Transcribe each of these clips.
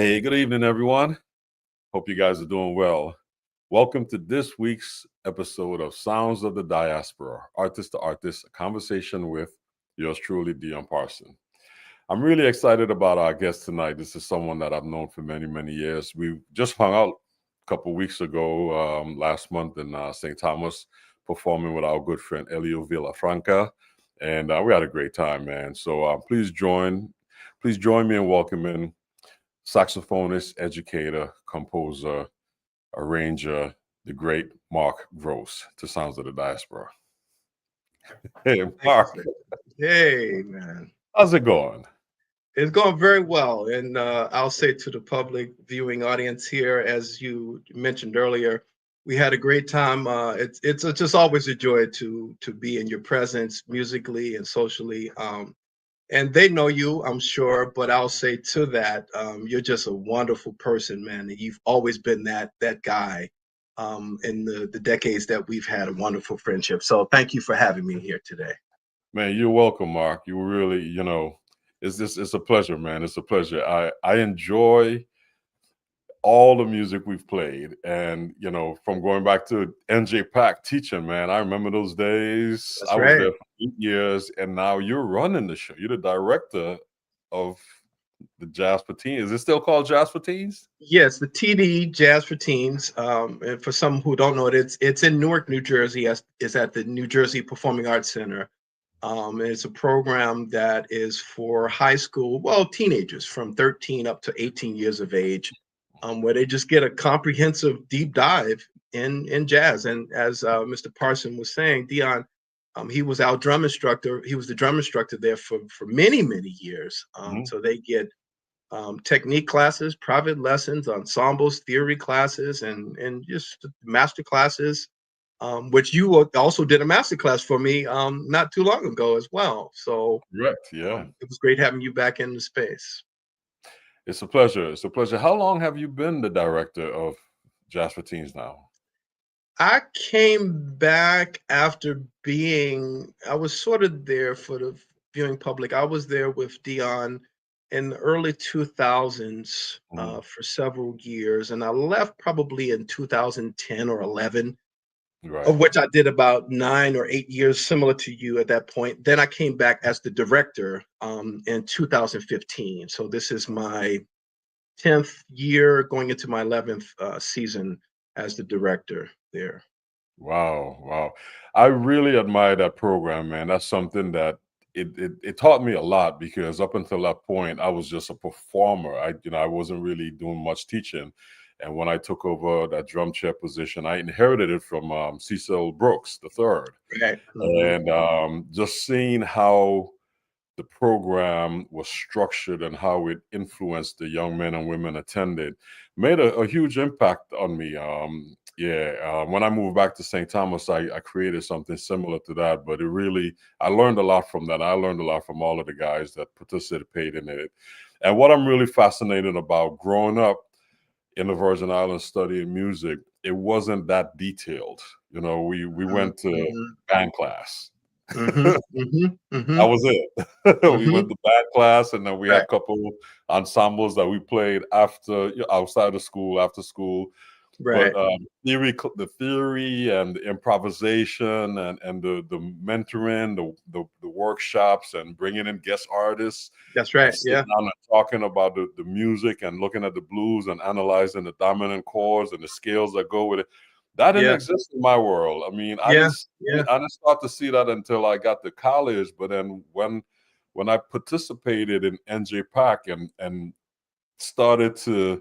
Hey, good evening, everyone. Hope you guys are doing well. Welcome to this week's episode of Sounds of the Diaspora, Artist to Artist, a conversation with yours truly, Dion Parson. I'm really excited about our guest tonight. This is someone that I've known for many, many years. We just hung out a couple of weeks ago, last month in St. Thomas, performing with our good friend Elio Villafranca, and we had a great time, man. So please join me in welcoming saxophonist, educator, composer, arranger, the great Mark Gross to Sounds of the Diaspora. Hey, Mark. Hey, man. How's it going? It's going very well. And I'll say to the public viewing audience here, as you mentioned earlier, we had a great time. It's just always a joy to be in your presence musically and socially. And they know you, I'm sure, but I'll say to that, you're just a wonderful person, man. And you've always been that guy in the decades that we've had a wonderful friendship. So thank you for having me here today. Man, you're welcome, Mark. You really, it's a pleasure, man. It's a pleasure. I enjoy all the music we've played, and from going back to NJ Pack teaching, man, I remember those days. That's I was right. there for 8 years, and now you're running the show. You're the director of the Jazz for Teens. Is it still called Jazz for Teens? Yes, the TD Jazz for Teens. And for some who don't know it, it's in Newark, New Jersey. It's at the New Jersey Performing Arts Center. And it's a program that is for high school, well, teenagers from 13 up to 18 years of age, where they just get a comprehensive deep dive in jazz. And as Mr. Parson was saying, Dion, he was our drum instructor. He was the drum instructor there for many, many years. So they get technique classes, private lessons, ensembles, theory classes, and just master classes, which you also did a master class for me not too long ago as well. So Correct. Yeah. it was great having you back in the space. It's a pleasure. It's a pleasure. How long have you been the director of Jazz for Teens now? I came back after I was sort of there for the viewing public. I was there with Dion in the early 2000s for several years, and I left probably in 2010 or 11, Right. of which I did about 9 or 8 years, similar to you at that point. Then I came back as the director in 2015. So this is my 10th year, going into my 11th season as the director there. Wow. I really admire that program, man. That's something that it taught me a lot, because up until that point, I was just a performer. I wasn't really doing much teaching. And when I took over that drum chair position, I inherited it from Cecil Brooks III. Right. And just seeing how the program was structured and how it influenced the young men and women attended made a huge impact on me. When I moved back to St. Thomas, I created something similar to that, but I learned a lot from that. I learned a lot from all of the guys that participated in it. And what I'm really fascinated about growing up in the Virgin Islands studying music, it wasn't that detailed. We went to band class. That was it. We went to band class, and then we had a couple ensembles that we played outside of school, after school. Right. But the theory and the improvisation and the mentoring, the workshops, and bringing in guest artists. That's right. Sitting down and talking about the music and looking at the blues and analyzing the dominant chords and the scales that go with it. That didn't exist in my world. I mean, I didn't start to see that until I got to college. But then when I participated in NJ Pack and started to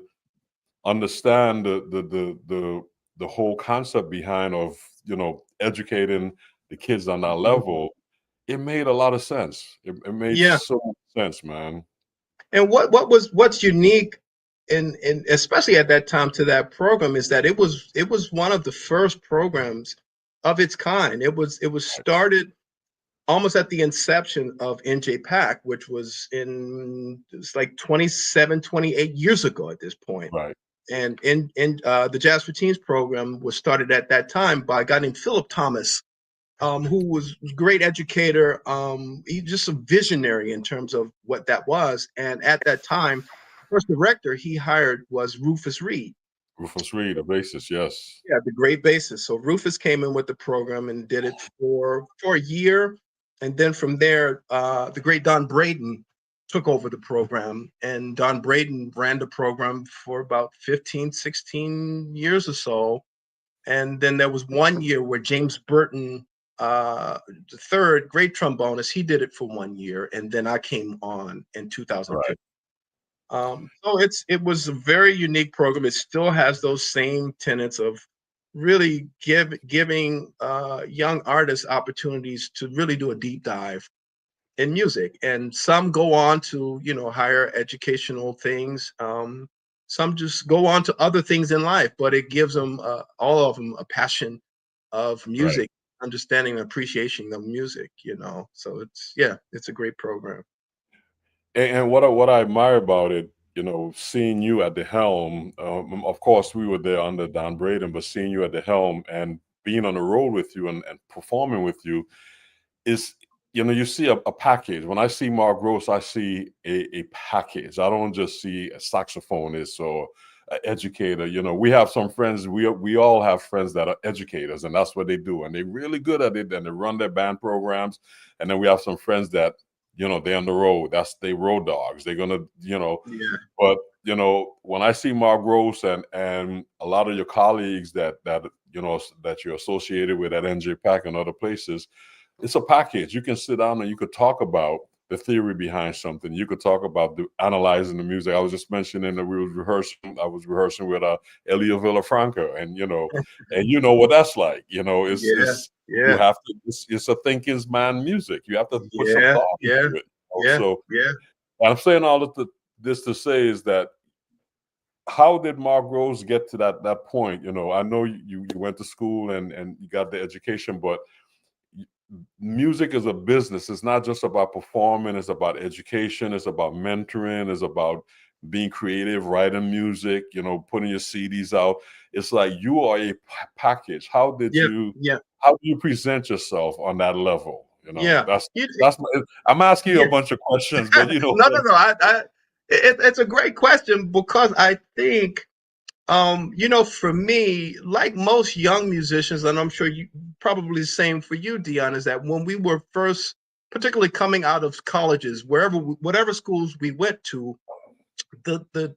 understand the whole concept behind of educating the kids on that level, it made a lot of sense. It made so much sense, man. And what's unique in especially at that time to that program is that it was one of the first programs of its kind. It was started almost at the inception of NJ Pack, which was it's like 27, 28 years ago at this point. Right. And the Jazz for Teens program was started at that time by a guy named Philip Thomas, who was a great educator. He's just a visionary in terms of what that was. And at that time, first director he hired was Rufus Reed. Rufus Reed, a bassist, yes. Yeah, the great bassist. So Rufus came in with the program and did it for a year. And then from there, the great Don Braden took over the program. And Don Braden ran the program for about 15, 16 years or so. And then there was one year where James Burton, the third great trombonist, he did it for 1 year. And then I came on in 2015. Right. So it was a very unique program. It still has those same tenets of really giving young artists opportunities to really do a deep dive in music. And some go on to, higher educational things. Some just go on to other things in life, but it gives them, all of them, a passion of Right. music, understanding and appreciation of music, So it's a great program. And what I admire about it, seeing you at the helm, of course, we were there under Don Braden, but seeing you at the helm and being on the road with you and performing with you is, you see a package. When I see Mark Gross, I see a package. I don't just see a saxophonist or an educator. We have some friends, we all have friends that are educators, and that's what they do. And they're really good at it, and they run their band programs. And then we have some friends that, they're on the road. That's they road dogs. They're gonna, Yeah. but when I see Mark Gross and a lot of your colleagues that you're associated with at NJ Pack and other places, it's a package. You can sit down and you could talk about the theory behind something. You could talk about analyzing the music. I was just mentioning that I was rehearsing with Elio Villafranca, and and what that's like. It's you Yeah. have to. It's a thinking man music. You have to put some Yeah. thought Yeah. into it. Yeah. So Yeah. I'm saying all of this to say is that, how did Mark Rose get to that point? I know you went to school and you got the education, but music is a business. It's not just about performing. It's about education. It's about mentoring. It's about being creative, writing music, putting your CDs out. It's like you are a package. How do you present yourself on that level? Yeah. That's I'm asking you a bunch of questions, but No. It's a great question, because I think, for me, like most young musicians, and I'm sure you probably the same for you, Dion, is that when we were first, particularly coming out of colleges, whatever schools we went to, the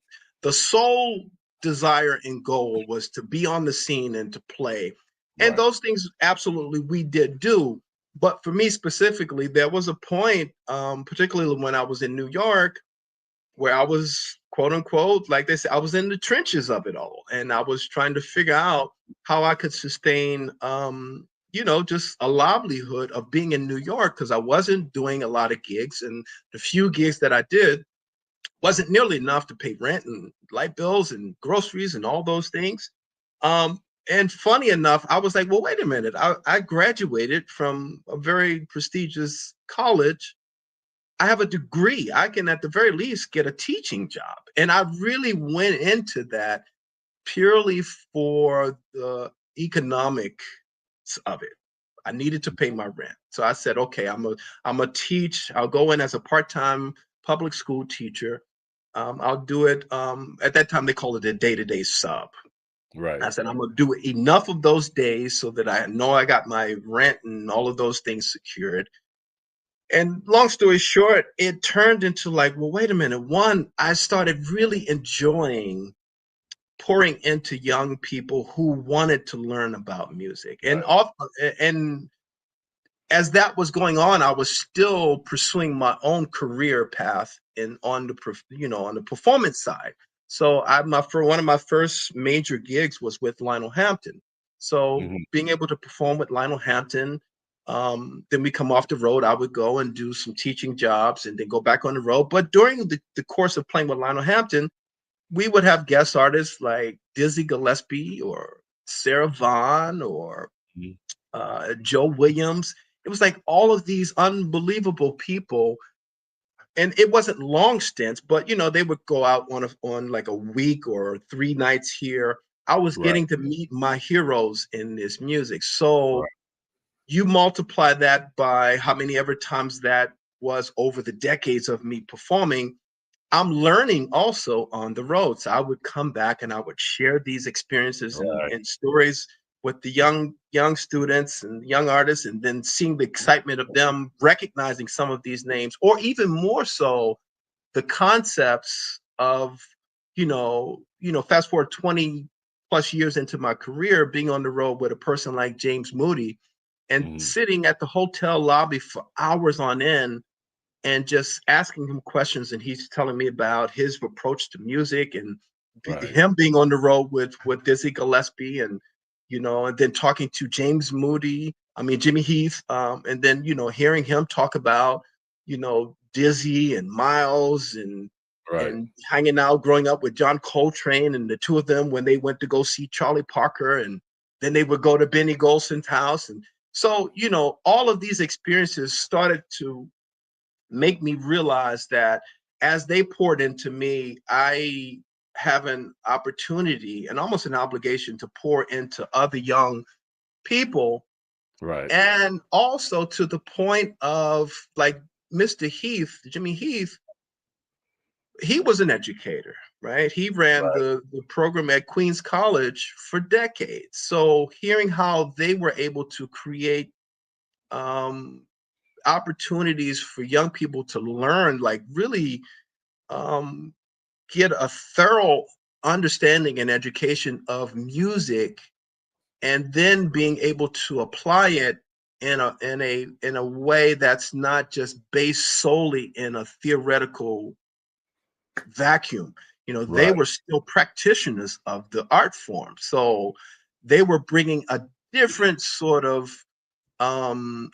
sole desire and goal was to be on the scene and to play. And Right. those things absolutely we did do. But for me specifically, there was a point, particularly when I was in New York, where I was, quote unquote, like they say, I was in the trenches of it all. And I was trying to figure out how I could sustain, just a livelihood of being in New York, because I wasn't doing a lot of gigs. And the few gigs that I did wasn't nearly enough to pay rent and light bills and groceries and all those things. And funny enough, I was like, well, wait a minute. I graduated from a very prestigious college. I have a degree. I can, at the very least, get a teaching job. And I really went into that purely for the economics of it. I needed to pay my rent. So I said, okay, I'm a teach. I'll go in as a part-time public school teacher. I'll do it. At that time, they called it a day-to-day sub. Right. I said, I'm going to do enough of those days so that I know I got my rent and all of those things secured. And long story short, it turned into like, well, wait a minute. One, I started really enjoying pouring into young people who wanted to learn about music. And as that was going on, I was still pursuing my own career path on the performance side. So for one of my first major gigs was with Lionel Hampton. So being able to perform with Lionel Hampton, then we come off the road, I would go and do some teaching jobs and then go back on the road. But during the course of playing with Lionel Hampton, we would have guest artists like Dizzy Gillespie or Sarah Vaughan or Joe Williams. It was like all of these unbelievable people, and it wasn't long stints, but they would go out on like a week or 3 nights here. I was Right. getting to meet my heroes in this music. So Right. you multiply that by how many ever times that was over the decades of me performing. I'm learning also on the road. So I would come back and I would share these experiences Right. and stories with the young students and young artists, and then seeing the excitement of them recognizing some of these names, or even more so, the concepts of, fast forward 20 plus years into my career, being on the road with a person like James Moody and Mhm. sitting at the hotel lobby for hours on end and just asking him questions, and he's telling me about his approach to music, and Right. him being on the road with Dizzy Gillespie, and and then talking to James Moody, I mean Jimmy Heath, and then hearing him talk about Dizzy and Miles, Right. and hanging out growing up with John Coltrane, and the two of them when they went to go see Charlie Parker, and then they would go to Benny Golson's house. And so all of these experiences started to make me realize that as they poured into me, I have an opportunity and almost an obligation to pour into other young people. Right. And also to the point of, like, Mr. Heath, Jimmy Heath, he was an educator, right? He ran Right. the program at Queens College for decades. So hearing how they were able to create um, opportunities for young people to learn, like really um, get a thorough understanding and education of music, and then being able to apply it in a way that's not just based solely in a theoretical vacuum. They Right. were still practitioners of the art form, so they were bringing a different sort of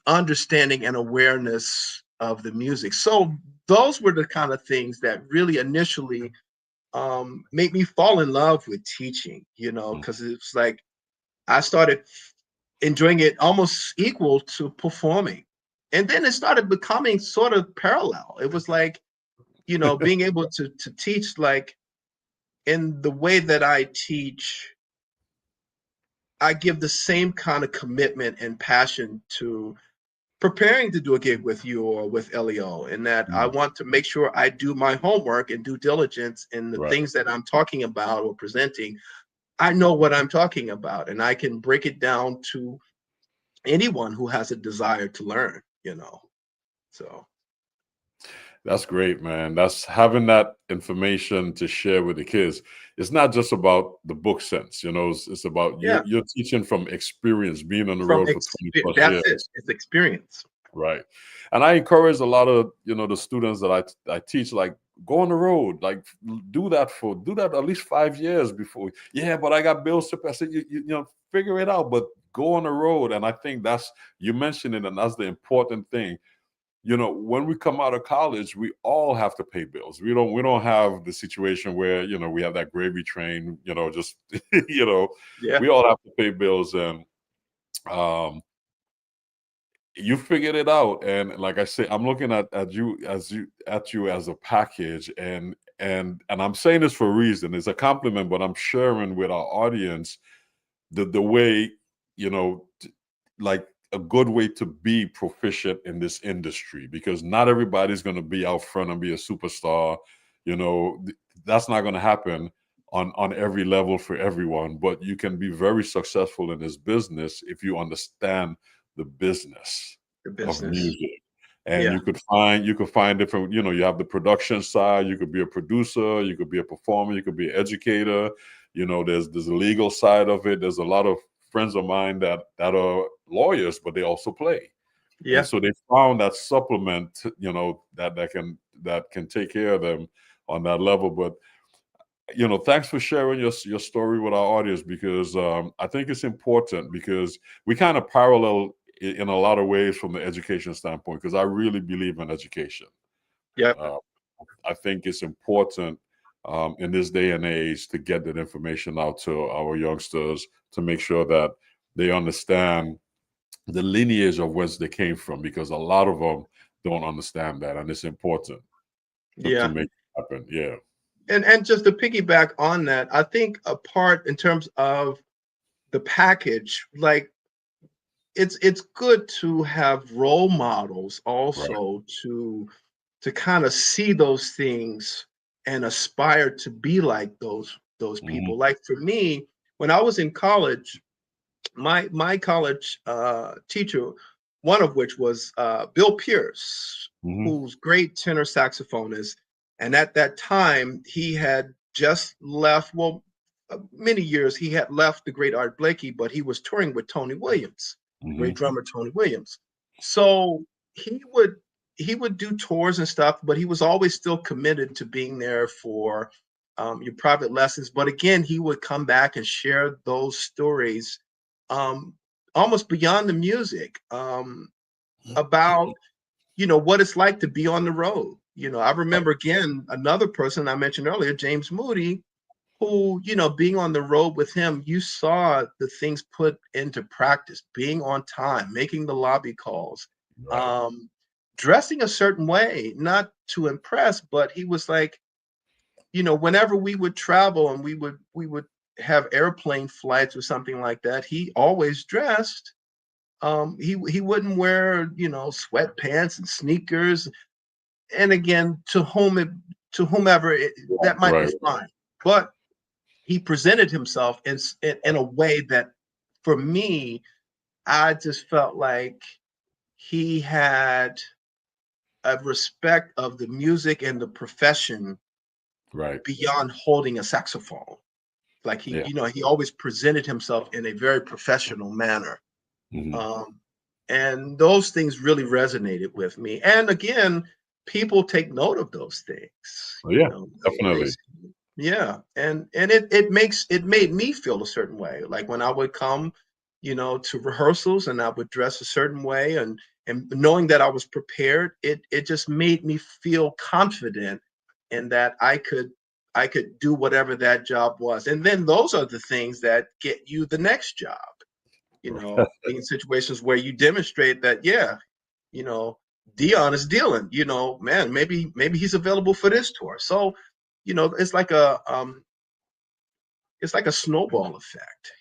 understanding and awareness of the music. So those were the kind of things that really initially made me fall in love with teaching, Mm. because it's like I started enjoying it almost equal to performing. And then it started becoming sort of parallel. It was like, being able to teach, like, in the way that I teach, I give the same kind of commitment and passion to preparing to do a gig with you or with Leo, in that I Mm. want to make sure I do my homework and due diligence in the Right. things that I'm talking about or presenting. I know what I'm talking about, and I can break it down to anyone who has a desire to learn. So That's great, man. That's having that information to share with the kids. It's not just about the book sense, it's about yeah, you're teaching from experience, being on the road for 20 plus that's it. years. It's experience. Right. And I encourage a lot of, the students that I teach, like, go on the road, like, do that at least 5 years before. Yeah, but I got bills to pay. I said, figure it out, but go on the road. And I think you mentioned it, and that's the important thing. When we come out of college, we all have to pay bills. We don't have the situation where, we have that gravy train, just, Yeah, we all have to pay bills. And, you figured it out, and like I say, I'm looking at you as a package, and I'm saying this for a reason. It's a compliment, but I'm sharing with our audience the way, like, a good way to be proficient in this industry, because not everybody's going to be out front and be a superstar. That's not going to happen on every level for everyone, but you can be very successful in this business if you understand the business the of business. music. And Yeah, you could find different, you have the production side, you could be a producer, you could be a performer, you could be an educator. There's a legal side of it. There's a lot of friends of mine that are lawyers, but they also play. And yeah, so they found that supplement, that can take care of them on that level. But thanks for sharing your story with our audience, because I think it's important, because we kind of parallel in a lot of ways from the education standpoint, because I really believe in education. yeah, Uh, I think it's important in this day and age to get that information out to our youngsters, to make sure that they understand the lineage of where they came from, because a lot of them don't understand that, and it's important to yeah. make it happen. Yeah. And just to piggyback on that, I think a part in terms of the package, like, it's good to have role models Right. also to kind of see those things and aspire to be like those Mm-hmm. people. Like for me, when I was in college, my college teacher, one of which was Bill Pierce, Mm-hmm. who's great tenor saxophonist, and at that time he had just left. Well, many years he had left the great Art Blakey, but he was touring with Tony Williams, the Mm-hmm. great drummer Tony Williams. So he would he would do tours and stuff, but he was always still committed to being there for your private lessons. But again, he would come back and share those stories, um, almost beyond the music, about what it's like to be on the road. I remember again another person I mentioned earlier, James Moody, who, being on the road with him, you saw the things put into practice, being on time, making the lobby calls, Right. um, dressing a certain way, not to impress, but he was like, whenever we would travel and we would have airplane flights or something like that, he always dressed. He wouldn't wear, sweatpants and sneakers. And again, to whomever that might be Right. fine. But he presented himself in a way that, for me, I just felt like he had a respect of the music and the profession Right. beyond holding a saxophone. Like Yeah. he always presented himself in a very professional manner. Mm-hmm. Um, and those things really resonated with me. And again, people take note of those things. Yeah. They Definitely. yeah, and it made me feel a certain way. Like when I would come, to rehearsals and I would dress a certain way, and knowing that I was prepared, it just made me feel confident in that I could do whatever that job was. And then those are the things that get you the next job, being in situations where you demonstrate that, yeah, you know, Dion is dealing, man, maybe he's available for this tour. So, it's like a snowball effect,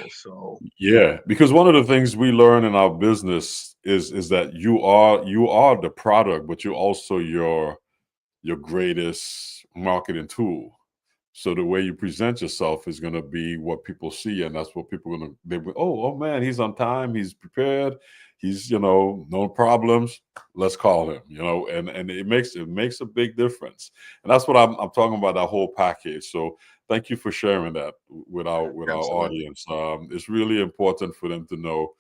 so Yeah, because one of the things we learn in our business is that you are the product, but you're also your greatest marketing tool. So the way you present yourself is going to be what people see, and that's what people are going to. They will, oh man, he's on time, he's prepared, he's no problems. Let's call him, and it makes a big difference, and that's what I'm talking about, that whole package. So thank you for sharing that with our absolutely. audience. It's really important for them to know.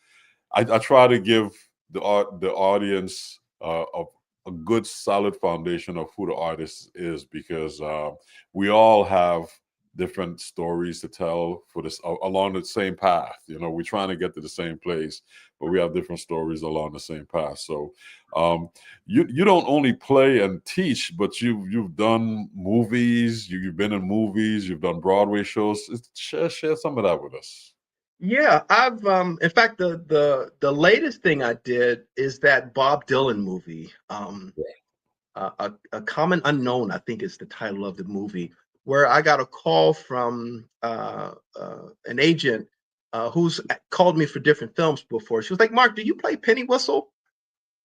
I try to give the audience a good solid foundation of who the artist is, because we all have different stories to tell for this along the same path. We're trying to get to the same place, but we have different stories along the same path. So um, you don't only play and teach, but you've done movies. You've been in movies. You've done Broadway shows. Share some of that with us. Yeah, I've in fact the latest thing I did is that Bob Dylan movie. A Common Unknown, I think is the title of the movie, where I got a call from an agent who's called me for different films before. She was like, "Mark, do you play penny whistle?"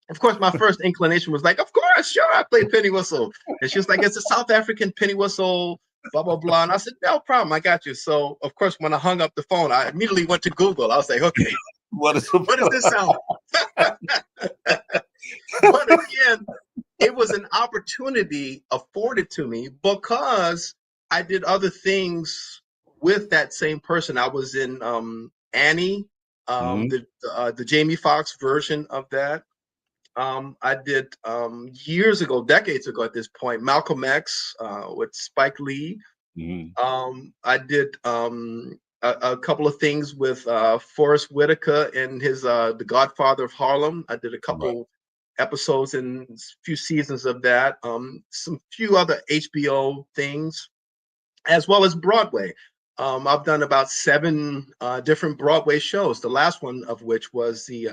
Of course, my first inclination was like, "Of course, sure, I play penny whistle." And she was like, "It's a South African penny whistle, blah blah blah." And I said, "No problem, I got you." So, of course, when I hung up the phone, I immediately went to Google. I was like, "Okay, What is what does this sound?" But again, it was an opportunity afforded to me because I did other things with that same person. I was in Annie, Mhm. the Jamie Foxx version of that. I did years ago, decades ago at this point, Malcolm X with Spike Lee. Mhm. I did a couple of things with Forrest Whitaker and his The Godfather of Harlem. I did a Right. couple episodes and a few seasons of that. Some few other HBO things, as well as Broadway. I've done about 7 different Broadway shows. The last one of which was the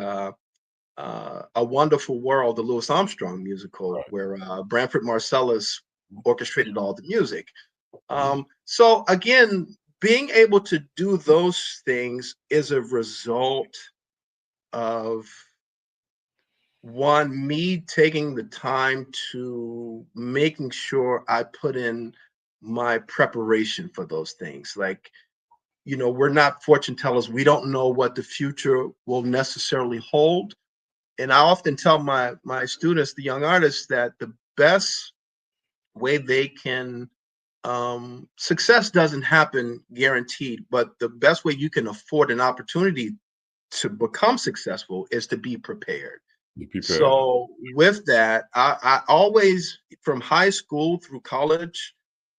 A Wonderful World, the Louis Armstrong musical, Right. where Branford Marsalis orchestrated all the music. Mhm. So again, being able to do those things is a result of one, me taking the time to making sure I put in my preparation for those things. Like, you know, we're not fortune tellers. We don't know what the future will necessarily hold. And I often tell my students, the young artists, that the best way they can success doesn't happen guaranteed, but the best way you can afford an opportunity to become successful is to be prepared. Be prepared. So with that, I always, from high school through college,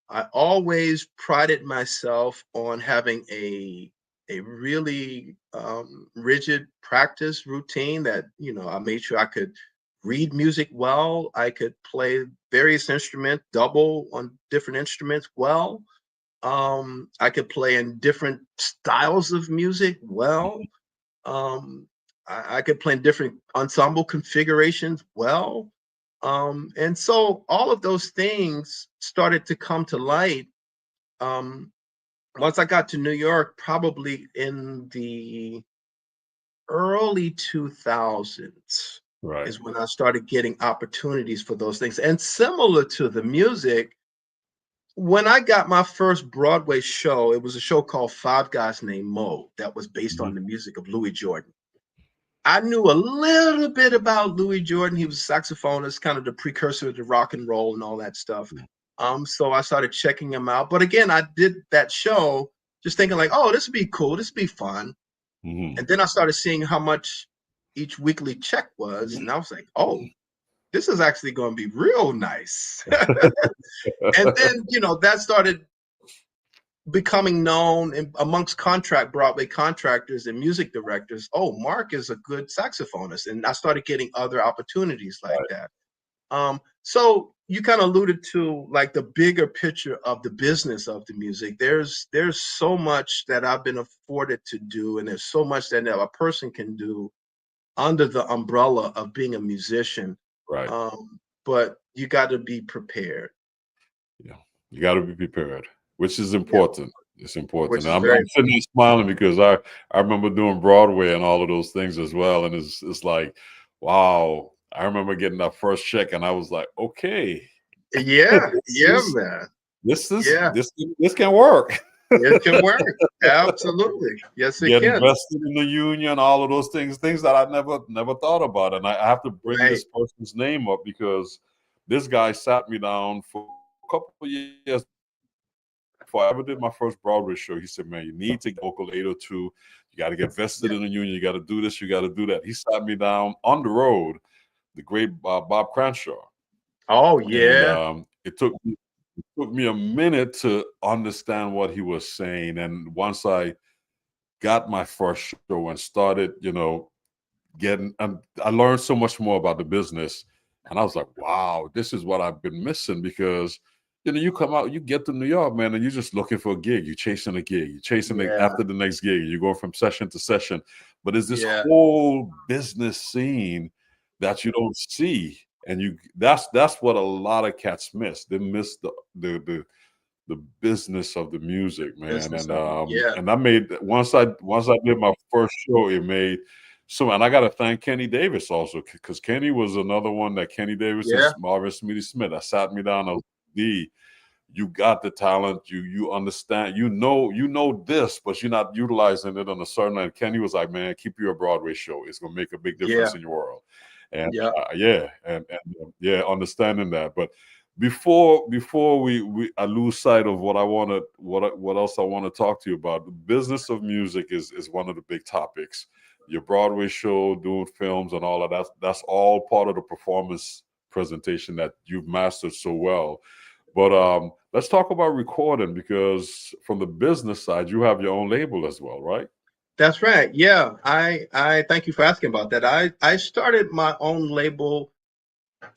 I always prided myself on having a really rigid practice routine that, you know, I made sure I could read music well. I could play various instruments, double on different instruments well. I could play in different styles of music well. Um, I could play in different ensemble configurations well. And so all of those things started to come to light um, once I got to New York, probably in the early 2000s Right. is when I started getting opportunities for those things. And similar to the music, when I got my first Broadway show, it was a show called Five Guys Named Mo that was based on Mhm. the music of Louis Jordan. I knew a little bit about Louis Jordan. He was a saxophonist, kind of the precursor to rock and roll and all that stuff. So I started checking him out. But again, I did that show just thinking like, oh, this would be cool. This would be fun. Mhm. And then I started seeing how much each weekly check was. And I was like, oh, this is actually going to be real nice. And then, you know, that started becoming known amongst Broadway contractors and music directors. Oh, Mark is a good saxophonist, and I started getting other opportunities like that. So you kind of alluded to like the bigger picture of the business of the music. There's so much that I've been afforded to do, and there's so much that a person can do under the umbrella of being a musician. Right. But you got to be prepared. Yeah. You got to be prepared, which is Yeah, important. It's important. which And is I'm very sitting here smiling because I remember doing Broadway and all of those things as well. And it's like, wow. I remember getting that first check and I was like, okay, yeah, this yeah, is man. this is Yeah, this can work. it can work. Absolutely. Yes, it Get can. invested in the union, all of those things that I never thought about. And I have to bring Right. this person's name up because this guy sat me down for a couple of years before I ever did my first Broadway show. He said, man, you need to get local 802. You got to get vested Yeah. in the union. You got to do this. You got to do that. He sat me down on the road, the great Bob Cranshaw. Oh, And yeah. it took me a minute to understand what he was saying. And once I got my first show and started, you know, getting, I learned so much more about the business. And I was like, wow, this is what I've been missing because, you know, you come out, you get to New York, man, and you're just looking for a gig. You're chasing a gig. You're chasing it Yeah. after the next gig. You go from session to session. But it's this Yeah. whole business scene that you don't see. And that's what a lot of cats miss. They miss the business of the music, man. Business of it. Yeah. And I made once I did my first show, it made so, and I got to thank Kenny Davis also because Kenny was another one that Kenny Davis and Yeah. Marvin Smitty Smith. I sat me down. I was D. You got the talent. You understand. You know this, but you're not utilizing it on a certain line. Kenny was like, man, keep your Broadway show. It's gonna make a big Yeah. difference in your world. And Yeah. yeah, yeah, understanding that. But before we I lose sight of what I want to what else I want to talk to you about. The business of music is one of the big topics. Your Broadway show, doing films and all of that, that's all part of the performance presentation that you've mastered so well. But let's talk about recording because from the business side, you have your own label as well, right? That's right. Yeah. I thank you for asking about that. I started my own label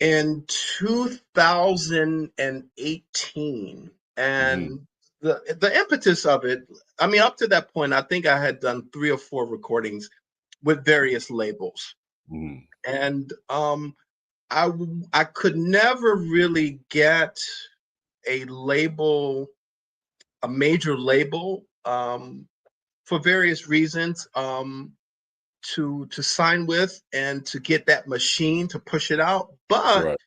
in 2018. Hmm. And the impetus of it, I mean, up to that point, I think I had done 3 or 4 recordings with various labels. Hmm. And I could never really get a label, a major label, for various reasons. to sign with and to get that machine to push it out. But Right.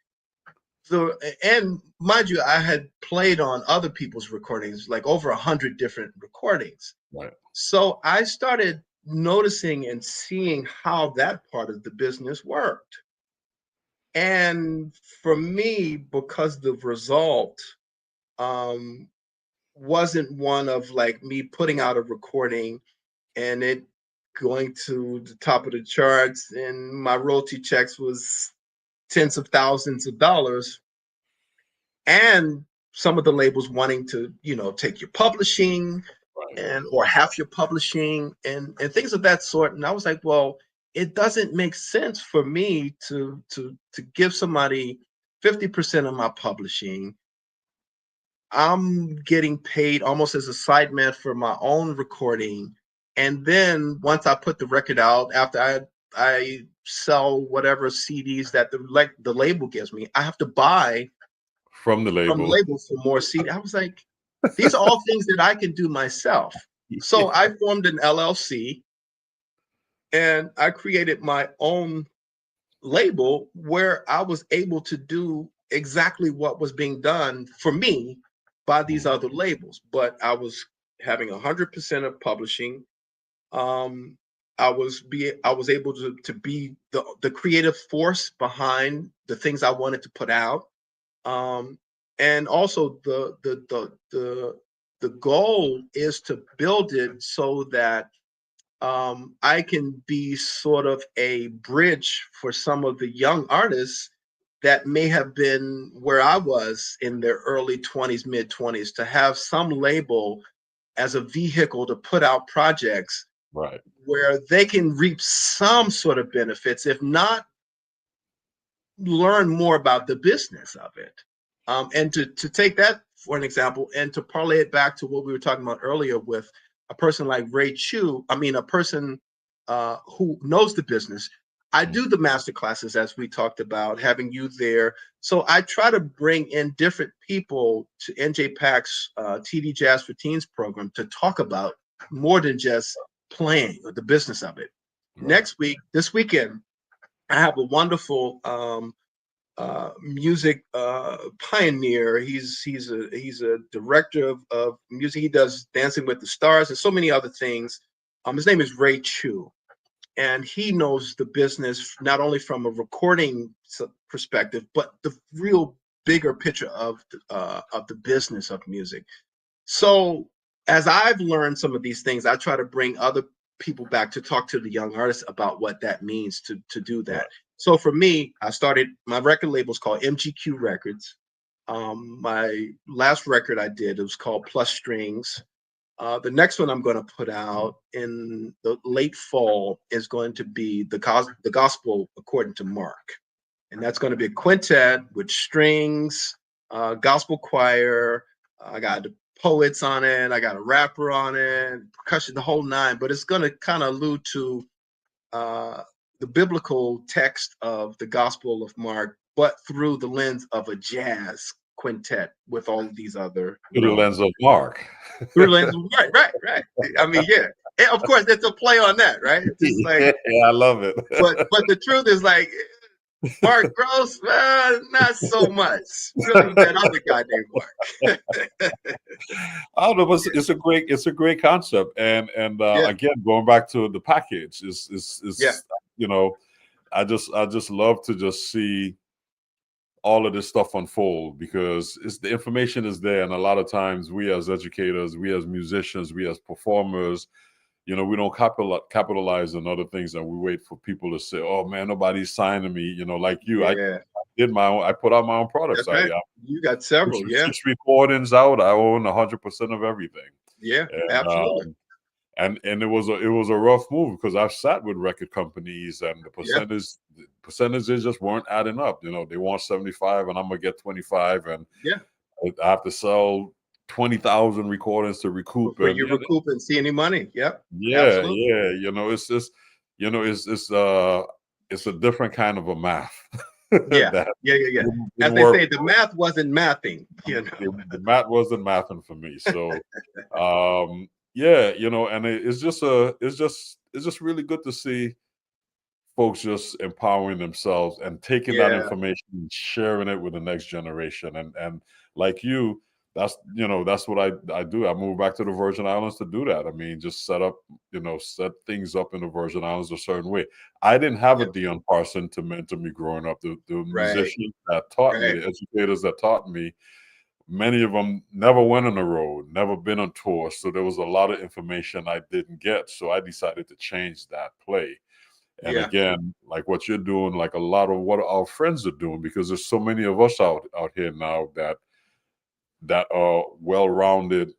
and mind you, I had played on other people's recordings, like over 100 different recordings. Right. So I started noticing and seeing how that part of the business worked. And for me, because the result wasn't one of like me putting out a recording and it going to the top of the charts and my royalty checks was tens of thousands of dollars, and some of the labels wanting to, take your publishing Right. and or half your publishing and things of that sort. And I was like, well, it doesn't make sense for me to give somebody 50% of my publishing. I'm getting paid almost as a sideman for my own recording. And then once I put the record out, after I sell whatever CDs that the label gives me, I have to buy From the from the label. label for more CD. I was like, these are all things that I can do myself. So I formed an LLC and I created my own label where I was able to do exactly what was being done for me by these other labels. But I was having 100% of publishing. I was able to be the creative force behind the things I wanted to put out. And also the goal is to build it so that I can be sort of a bridge for some of the young artists that may have been where I was in their early 20s, mid 20s, to have some label as a vehicle to put out projects Right. where they can reap some sort of benefits, if not learn more about the business of it. And to take that for an example and to parlay it back to what we were talking about earlier with a person like Ray Chu, a person who knows the business. I do the master classes, as we talked about, having you there. So I try to bring in different people to NJPAC's TD Jazz for Teens program to talk about more than just playing or the business of it. Right. This weekend, I have a wonderful music pioneer. He's a director of music. He does Dancing with the Stars and so many other things. His name is Ray Chu, and he knows the business not only from a recording perspective, but the real bigger picture of the business of music. So as I've learned some of these things, I try to bring other people back to talk to the young artists about what that means to do that. Right. So for me, I started, my record label is called MGQ Records. My last record I did, it was called Plus Strings. The next one I'm going to put out in the late fall is going to be the Gospel According to Mark. And that's going to be a quintet with strings, gospel choir. I got poets on it. I got a rapper on it, percussion, the whole nine. But it's going to kind of allude to the biblical text of the Gospel of Mark, but through the lens of a jazz quintet with all of these other. Through the lens of Mark. Through the lens of, right. Yeah. And of course, it's a play on that, right? It's just like, yeah, I love it. but the truth is like, Mark Gross, not so much. Really, that other guy named Mark. Oh, no, but it's a great concept, and again, going back to the package is I just love to just see all of this stuff unfold, because the information is there, and a lot of times we as educators, we as musicians, we as performers, we don't capitalize on other things, and we wait for people to say, "Oh man, nobody's signing me." Like you, yeah. I put out my own products. Right. You got several, six recordings out. I own 100% of everything. Yeah, and, absolutely. And it was a rough move, because I've sat with record companies and the percentages just weren't adding up. They want 75 and I'm gonna get 25, and I have to sell 20,000 recordings to recoup. Before you recoup and see any money. Yep. Yeah, absolutely. It's just, it's a different kind of a math. Yeah. As they say, the math wasn't mathing. The math wasn't mathing for me. So, and it's just really good to see folks just empowering themselves and taking that Yeah. information and sharing it with the next generation. And like you, that's what I do. I moved back to the Virgin Islands to do that. I mean, just set things up in the Virgin Islands a certain way. I didn't have a Yep. Dion Parson to mentor me growing up. The Right. musicians that taught me, Right. the educators that taught me, many of them never went on the road, never been on tour. So there was a lot of information I didn't get. So I decided to change that play. And Yeah. again, like what you're doing, like a lot of what our friends are doing, because there's so many of us out here now that are well-rounded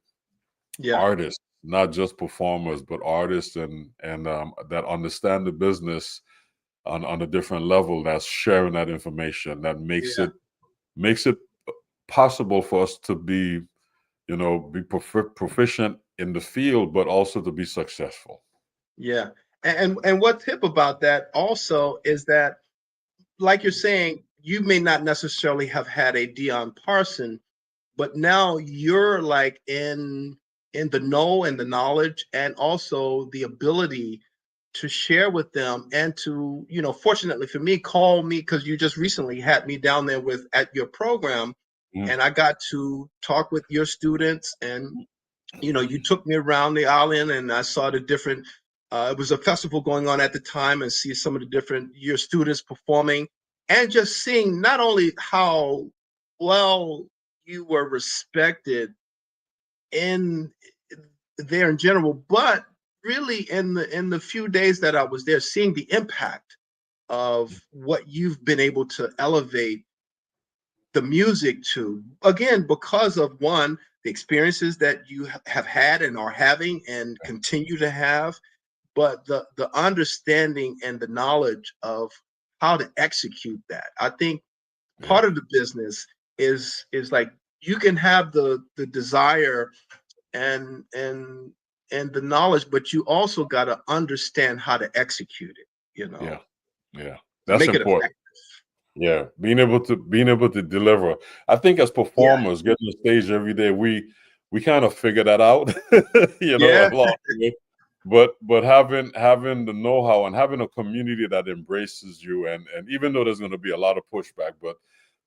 Yeah. artists, not just performers, but artists and that understand the business on a different level. That's sharing that information that Yeah. makes it possible for us to be proficient in the field, but also to be successful. Yeah. And what's hip about that also is that, like you're saying, you may not necessarily have had a Dion Parson, but now you're like in the know and the knowledge and also the ability to share with them and to, fortunately for me, call me, because you just recently had me down there with at your program, Mhm. and I got to talk with your students, and you took me around the island and I saw the different, it was a festival going on at the time, and see some of the different your students performing, and just seeing not only how well you were respected in there in general, but really in the few days that I was there, seeing the impact of what you've been able to elevate the music to, again, because of one, the experiences that you have had and are having and continue to have, but the understanding and the knowledge of how to execute that. I think Yeah, part of the business is like, you can have the desire and the knowledge, but you also got to understand how to execute it, yeah, yeah. to That's make it important. effective. Yeah, being able to deliver. I think as Yeah. performers, getting on stage every day, we kind of figure that out, Yeah. along the way. But having the know-how and having a community that embraces you, and even though there's going to be a lot of pushback, but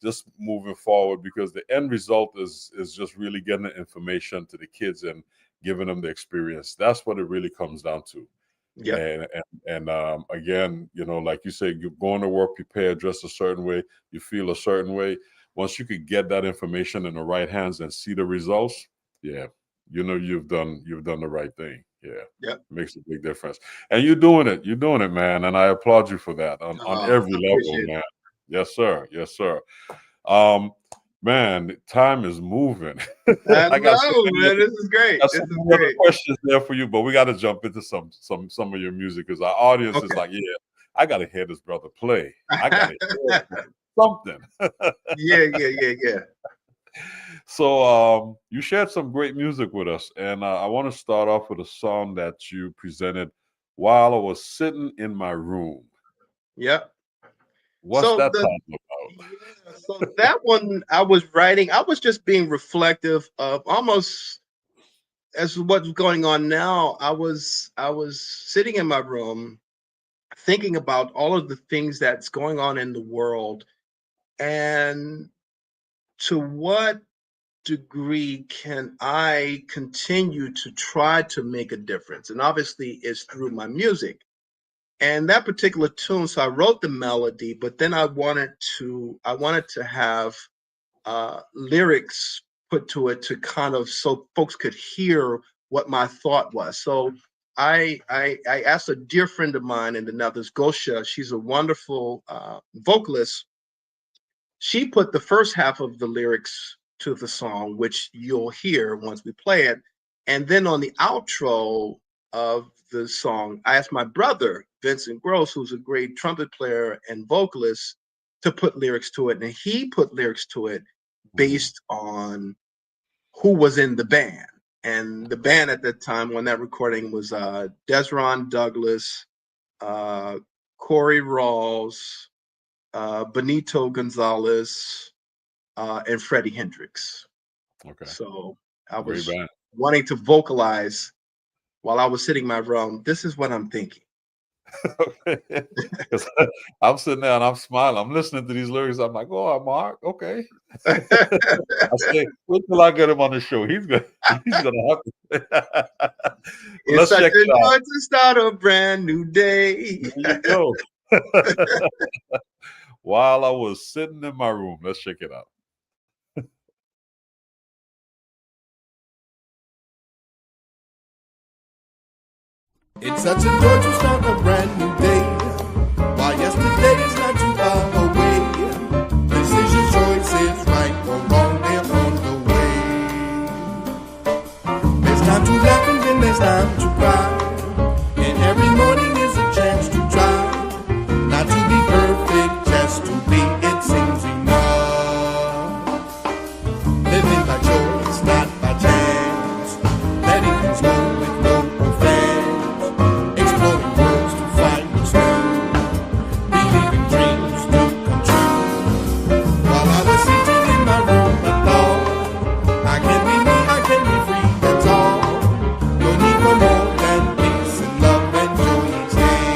just moving forward, because the end result is just really getting the information to the kids and giving them the experience. That's what it really comes down to. Yeah. And again, like you say, you're going to work prepared, dressed a certain way, you feel a certain way. Once you could get that information in the right hands and see the results, yeah, you've done the right thing. Yeah, Yeah. it makes a big difference. And you're doing it, man. And I applaud you for that on I every level, appreciate it. man. Yes, sir. Yes, sir. Um, man, time is moving. I I got so know, many man. This is great. got This so is many other great. questions there for you, but we got to jump into some of your music, because our audience is Okay. like, yeah, I got to hear this brother play. I got to hear something. Yeah, yeah, yeah, yeah. So you shared some great music with us, and I want to start off with a song that you presented while I was sitting in my room. Yep. What's So that the title about? yeah, so that one I was writing, I was just being reflective of almost as what's going on now. I was sitting in my room thinking about all of the things that's going on in the world, and to what degree can I continue to try to make a difference? And obviously it's through my music. And that particular tune, so I wrote the melody, but then I wanted to have lyrics put to it, to kind of, so folks could hear what my thought was. So I asked a dear friend of mine in the Netherlands, Gosha. She's a wonderful vocalist. She put the first half of the lyrics to the song, which you'll hear once we play it. And then on the outro of the song, I asked my brother, Vincent Gross, who's a great trumpet player and vocalist, to put lyrics to it. And he put lyrics to it Mhm. based on who was in the band. And the band at that time when that recording was Desron Douglas, uh, Corey Rawls, Benito Gonzalez, and Freddie Hendrix. Okay, So I great was band. wanting to vocalize while I was sitting in my room. This is what I'm thinking. Okay. 'Cause I'm sitting there and I'm smiling. I'm listening to these lyrics. I'm like, oh, Mark, okay. I say, wait till I get him on the show. He's gonna have to. It's Let's such check a it out. joy to start a brand new day. There you go. While I was sitting in my room, let's check it out. It's such a joy to start a brand new day. While yesterday is not too far away. Decisions, choices, right or wrong, they're on the way. There's time to laugh and then there's time to cry. And every morning is a chance to try. Not to be perfect, just to be, it seems enough. Living by choice, not by chance. Letting things go with no offense. Exploring worlds to find what's new. Believing dreams do come true. While I was sitting in my room, I thought, I can be me, I can be free, that's all. No need for more than peace and love and joy each day.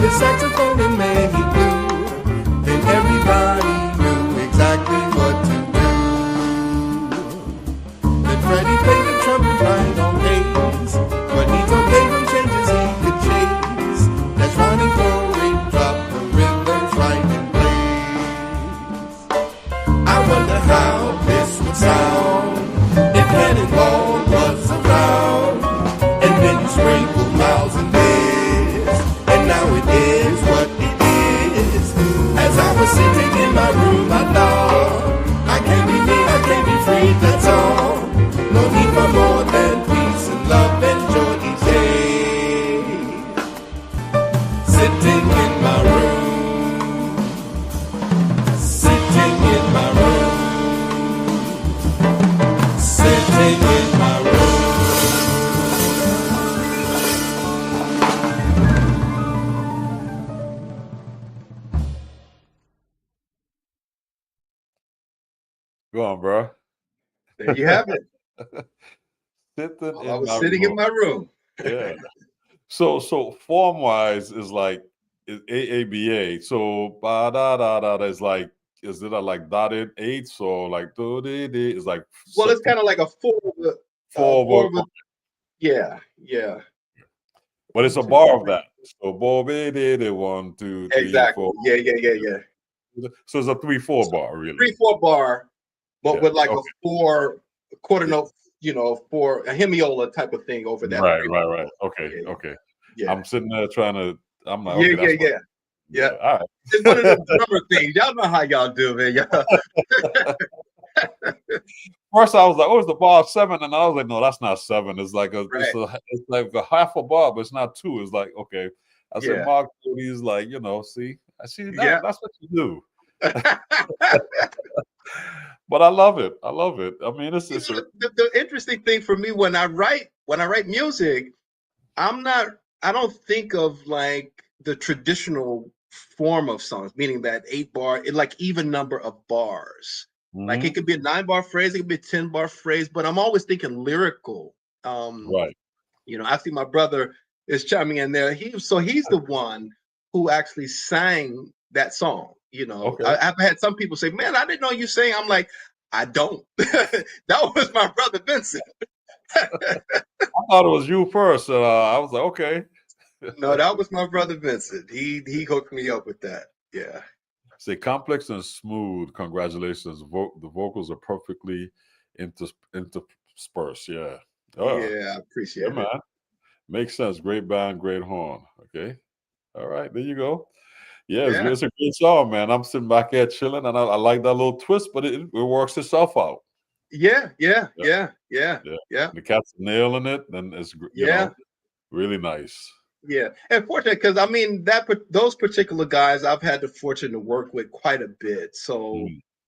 the saxophone and man he blew, then everybody knew exactly what to do. Then Freddie played the trumpet right on pace, but he told Gabriel changes he could chase. That's running for a drop, the rhythm's right in place. I wonder how this would sound if Cannonball was around, and then you sprinkle miles and days, and my room, my dog. I can't be me, I can't be free, that's all. No need for more than peace and love and joy each day. Sitting in my room, sitting in my room, sitting in my room. Go on, bro. There you have it. Sitting I was sitting in my room. Yeah. So form wise is like is AABA. So ba da da da is like, is it a like dotted eights or like do de de is like, Well, it's kind of like a four. Yeah. But it's a bar of that. So bo be de de 1, 2, 3, Exactly. 4. Yeah. So it's a 3/4 bar, really. 3/4 bar, but Yeah, with like okay. a 4 quarter note, for a hemiola type of thing over that. Right. Okay. Yeah. I'm sitting there trying to. I'm like, Yeah, okay, that's yeah. all right. It's one of the drummer things. Y'all know how y'all do, man. First, I was like, "Oh, it's the bar of 7," and I was like, "No, that's not 7. It's like Right. it's like a half a bar, but it's not 2." It's like, okay. I said, Yeah. Mark, he's like, see, I see that. Yeah. That's what you do. But I love it. I mean, it's the interesting thing for me when I write music, I don't think of like the traditional form of songs, meaning that 8-bar, like even number of bars. Like it could be a 9-bar phrase, it could be a 10-bar phrase, but I'm always thinking lyrical. right. I see my brother is chiming in there. He's the one who actually sang that song. Okay. I've had some people say, "Man, I didn't know you sang." I'm like, I don't. That was my brother Vincent. I thought it was you first. I was like, okay. No, that was my brother Vincent. He hooked me up with that. Yeah. Say complex and smooth. Congratulations. The vocals are perfectly interspersed. Yeah. Oh, Yeah, I appreciate it. man. Makes sense. Great band, great horn. Okay. All right. There you go. Yeah, it's a great song, man. I'm sitting back here chilling, and I like that little twist, but it works itself out. Yeah. The cat's nailing it, and it's really nice. Yeah, and fortunate because I mean those particular guys I've had the fortune to work with quite a bit. So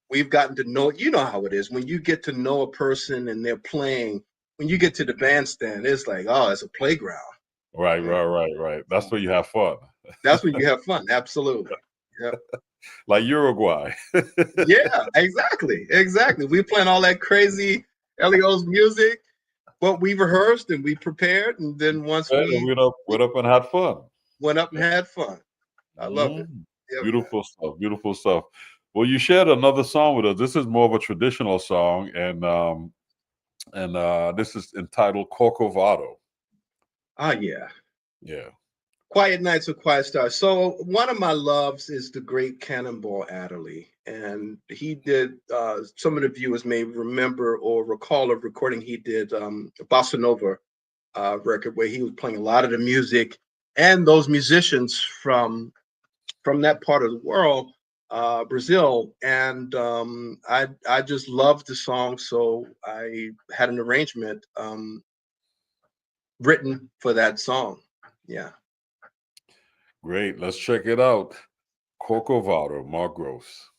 we've gotten to know. You know how it is when you get to know a person and they're playing. When you get to the bandstand, it's like, oh, it's a playground. Right. That's where you have fun. That's when you have fun. Absolutely. Yeah. Like Uruguay. Yeah, exactly. We playing all that crazy Elio's music, but we rehearsed and we prepared, and then once we went up and had fun. I love it. Yeah, beautiful stuff. Well, you shared another song with us. This is more of a traditional song, and this is entitled Corcovado. Yeah. Quiet Nights with Quiet Stars. So one of my loves is the great Cannonball Adderley, and he did. Some of the viewers may remember or recall a recording he did, a Bossa Nova record, where he was playing a lot of the music and those musicians from that part of the world, Brazil, and I just loved the song, so I had an arrangement written for that song. Yeah. Great. Let's check it out. Corcovado, Mark Gross.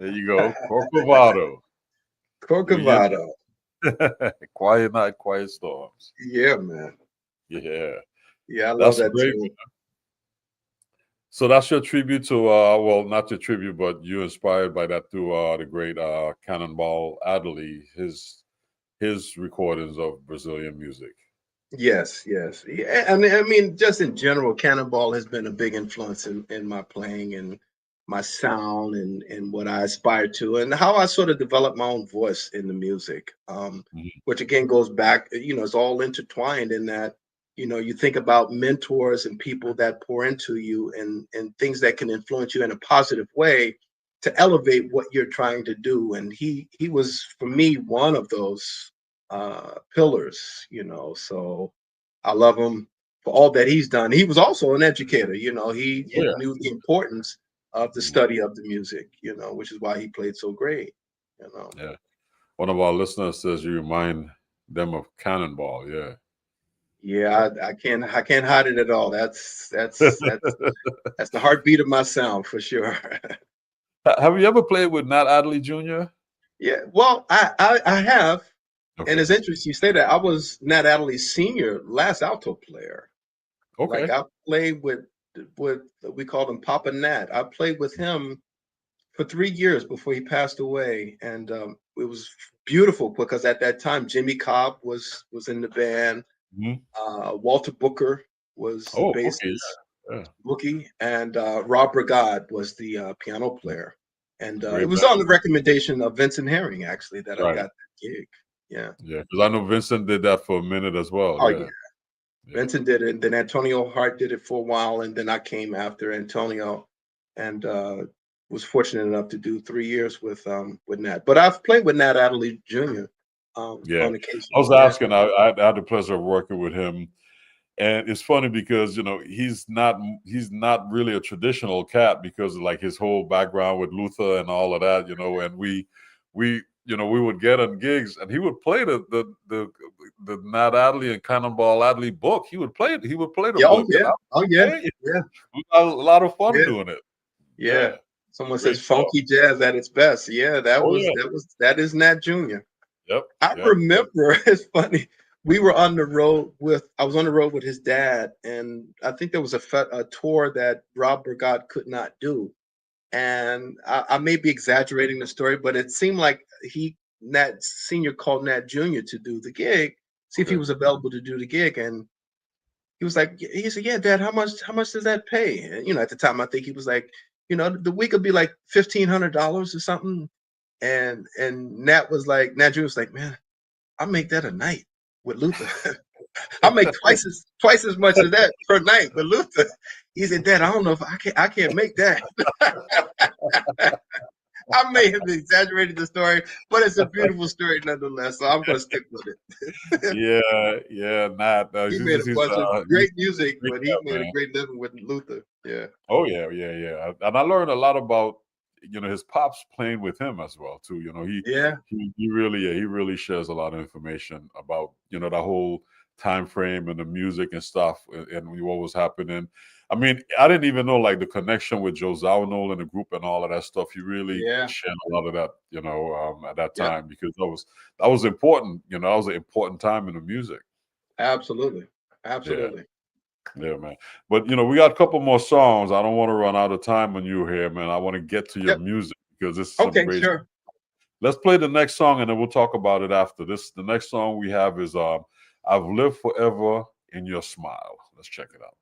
There you go. Corcovado. Corcovado. Quiet night, quiet storms. Yeah, man. Yeah. Yeah, I love That's that great. tune. So that's your tribute to well, not your tribute, but you inspired by that through the great Cannonball Adderley, his recordings of Brazilian music. Yes, yes. Yeah, I mean, just in general, Cannonball has been a big influence in my playing and my sound and what I aspire to and how I sort of develop my own voice in the music. Which again goes back, it's all intertwined in that, you think about mentors and people that pour into you and things that can influence you in a positive way to elevate what you're trying to do. And he was, for me, one of those pillars, so I love him for all that he's done. He was also an educator, he knew the importance of the study of the music, which is why he played so great, Yeah. One of our listeners says you remind them of Cannonball. Yeah. Yeah, I can't hide it at all. That's the heartbeat of my sound for sure. Have you ever played with Nat Adderley Jr.? Yeah, well, I have, Okay. and it's interesting you say that. I was Nat Adderley's senior last alto player. Okay. Like I played with we called him Papa Nat. I played with him for 3 years before he passed away, and it was beautiful because at that time Jimmy Cobb was in the band. Walter Booker was the bassist, Bookie, and Rob Brigade was the piano player. And it was on the recommendation of Vincent Herring, actually, that I got that gig. Yeah. Yeah, because I know Vincent did that for a minute as well. Oh, yeah. Vincent did it, and then Antonio Hart did it for a while, and then I came after Antonio and was fortunate enough to do 3 years with Nat. But I've played with Nat Adderley Jr. On occasion. I was asking, I had the pleasure of working with him. And it's funny because, he's not really a traditional cat because of like his whole background with Luther and all of that, and we would get on gigs and he would play the Nat Adderley and Cannonball Adderley book. He would play it. He would play the book. Yeah. We had a lot of fun doing it. Yeah. Someone says funky jazz at its best. Yeah, that is Nat Jr. Yep. I remember, it's funny. I was on the road with his dad, and I think there was a tour that Rob Brigade could not do. And I may be exaggerating the story, but it seemed like Nat Sr. called Nat Jr. to do the gig, see if he was available to do the gig. And he said, yeah, Dad, how much does that pay? And, at the time, I think he was like, the week would be like $1,500 or something. And Nat Jr. was like, man, I'll make that a night with Luther. I'll make twice as much as that per night with Luther. He said, Dad, I don't know if I can't make that. I may have exaggerated the story, but it's a beautiful story nonetheless. So I'm going to stick with it. Yeah, Nat. He made a bunch of great music, but he made a great living with Luther. Yeah. Oh yeah. And I learned a lot about his pops playing with him as well too. He really shares a lot of information about that whole time frame and the music and stuff and what was happening. I mean, I didn't even know like the connection with Joe Zawinul and the group and all of that stuff. He really shared a lot of that, at that time because that was important. That was an important time in the music. Absolutely. Yeah, man. But we got a couple more songs. I don't want to run out of time when you're here, man. I want to get to your music because this is some great sure. Let's play the next song and then we'll talk about it after this. The next song we have is I've Lived Forever in Your Smile. Let's check it out.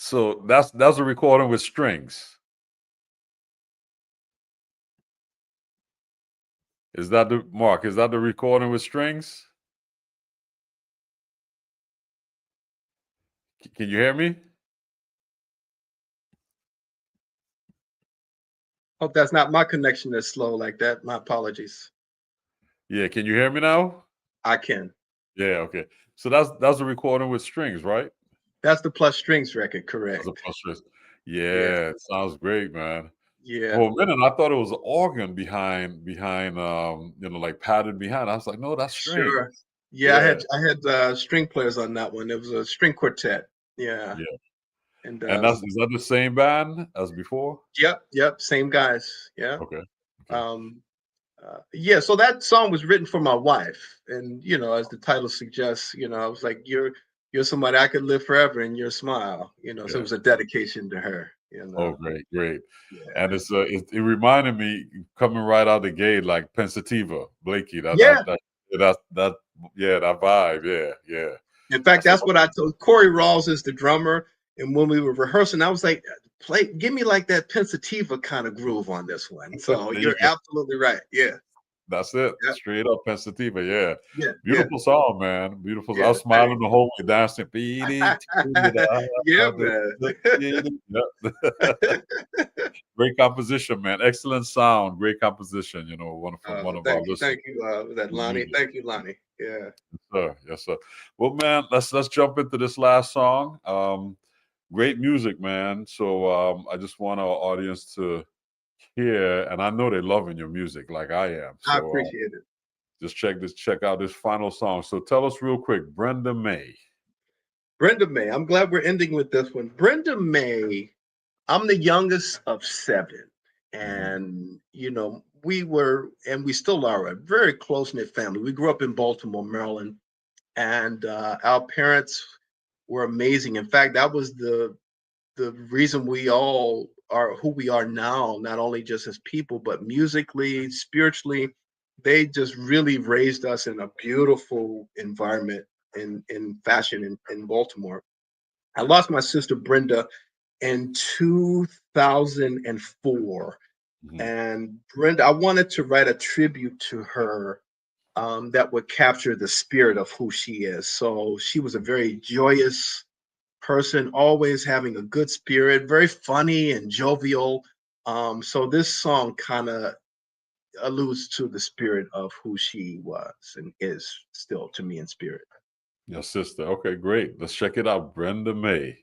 So that's a recording with strings. Is that the Mark? Is that the recording with strings? Can you hear me? Hope that's not my connection that's slow like that. My apologies. Yeah, can you hear me now? I can. Yeah, okay. So that's a recording with strings, right? That's the plus strings record, correct? That's a plus strings. Yeah, it sounds great, man. Yeah. For a minute, I thought it was an organ behind, like padded behind. I was like, no, that's string. Sure. Yeah, I had string players on that one. It was a string quartet. Yeah. Yeah. And is that the same band as before? Yep, same guys. Yeah. Okay. Yeah, so that song was written for my wife, and as the title suggests, I was like, you're somebody I could live forever in your smile, so it was a dedication to her. Oh, great. Yeah. And it reminded me coming right out the gate like Pensativa, Blakey. That vibe. Yeah. In fact, that's what I told Corey Rawls is the drummer, and when we were rehearsing, I was like, give me like that Pensativa kind of groove on this one. So you're absolutely right. Yeah. That's it. Yeah. Straight up Pensativa. Yeah. Beautiful song, man. Beautiful. Yeah, I was smiling the whole way, dancing. Yeah, man. Great composition, man. Excellent sound. Great composition. Wonderful. One of our listeners. Thank you. Was that Lonnie? Thank you, Lonnie. Yeah. Yes, sir. Well, man, let's jump into this last song. Great music, man. So I just want our audience to hear, and I know they're loving your music like I am. So, I appreciate it. Just check out this final song. So tell us real quick, Brenda May. I'm glad we're ending with this one. Brenda May, I'm the youngest of 7. And, we were, and we still are, a very close-knit family. We grew up in Baltimore, Maryland, and our parents were amazing. In fact, that was the reason we all are who we are now, not only just as people, but musically, spiritually. They just really raised us in a beautiful environment in fashion in Baltimore. I lost my sister Brenda in 2004. And Brenda, I wanted to write a tribute to her that would capture the spirit of who she is. So she was a very joyous person, always having a good spirit, very funny and jovial. So this song kind of alludes to the spirit of who she was and is still to me in spirit. Your sister. Okay, great. Let's check it out. Brenda May.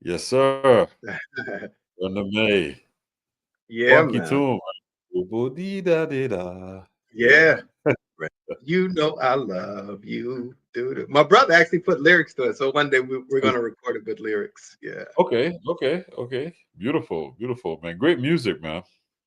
Yes, sir. Brenda May. Yeah, Funky man. tune. Boo-boo-dee-da-dee-da. Yeah. You know I love you. Dude. My brother actually put lyrics to it. So one day we're going to record it with lyrics. Yeah. Okay. Beautiful, beautiful, man. Great music, man.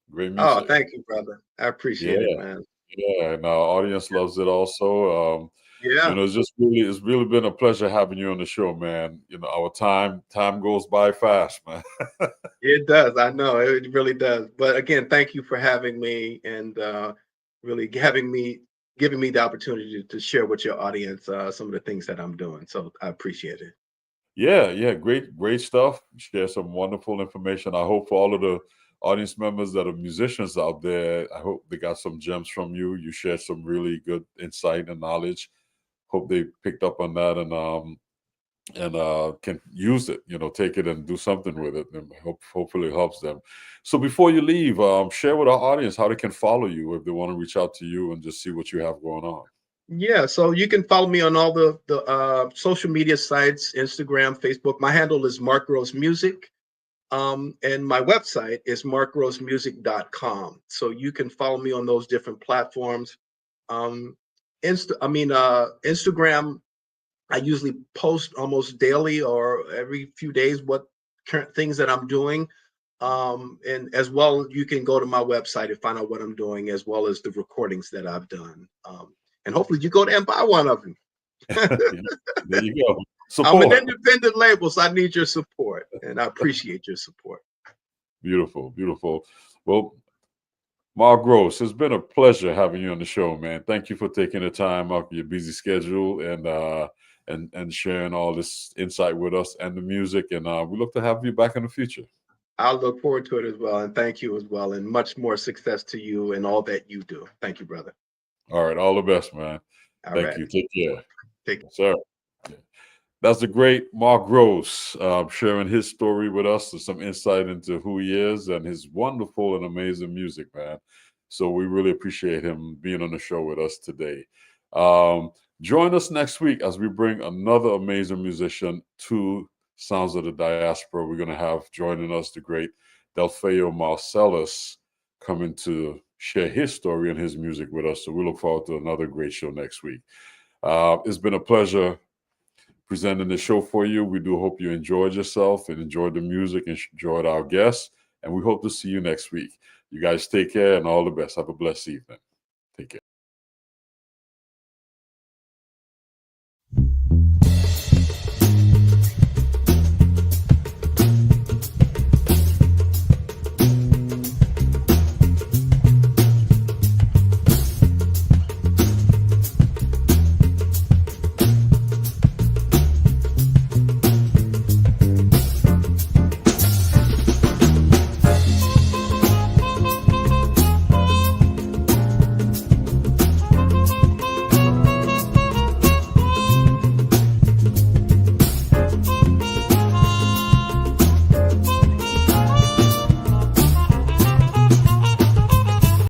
Great Oh, music. thank you, brother. I appreciate it, Yeah, man. yeah. And our audience loves it also. Yeah, It's really been a pleasure having you on the show, man. Our time goes by fast, man. it does. I know it really does. But again, thank you for having me and really giving me the opportunity to share with your audience some of the things that I'm doing. So I appreciate it. Yeah, great stuff. Share some wonderful information. I hope for all of the audience members that are musicians out there, I hope they got some gems from you. You shared some really good insight and knowledge. Hope they picked up on that and can use it, take it and do something with it, and hopefully it helps them. So before you leave, share with our audience how they can follow you if they want to reach out to you and just see what you have going on. Yeah, so you can follow me on all the social media sites, Instagram, Facebook. My handle is Mark Rose Music, and my website is markrosemusic.com. So you can follow me on those different platforms. Instagram, I usually post almost daily or every few days what current things that I'm doing. And as well, you can go to my website and find out what I'm doing, as well as the recordings that I've done. And hopefully you go there and buy one of them. There you go. I'm an Support. independent label, so I need your support, and I appreciate your support. Beautiful. Well, Mark Gross, it's been a pleasure having you on the show, man. Thank you for taking the time off your busy schedule and sharing all this insight with us and the music. And we look to have you back in the future. I'll look forward to it as well, and thank you as well, and much more success to you and all that you do. Thank you, brother. All right, all the best, man. All Thank right. you. Take care. Take care. Yes, sir. Yeah. That's the great Mark Gross sharing his story with us and some insight into who he is and his wonderful and amazing music, man. So we really appreciate him being on the show with us today. Join us next week as we bring another amazing musician to Sounds of the Diaspora. We're going to have joining us the great Delfeo Marcellus coming to share his story and his music with us. So we look forward to another great show next week. It's been a pleasure presenting the show for you. We do hope you enjoyed yourself and enjoyed the music and enjoyed our guests. And we hope to see you next week. You guys take care and all the best. Have a blessed evening. Take care.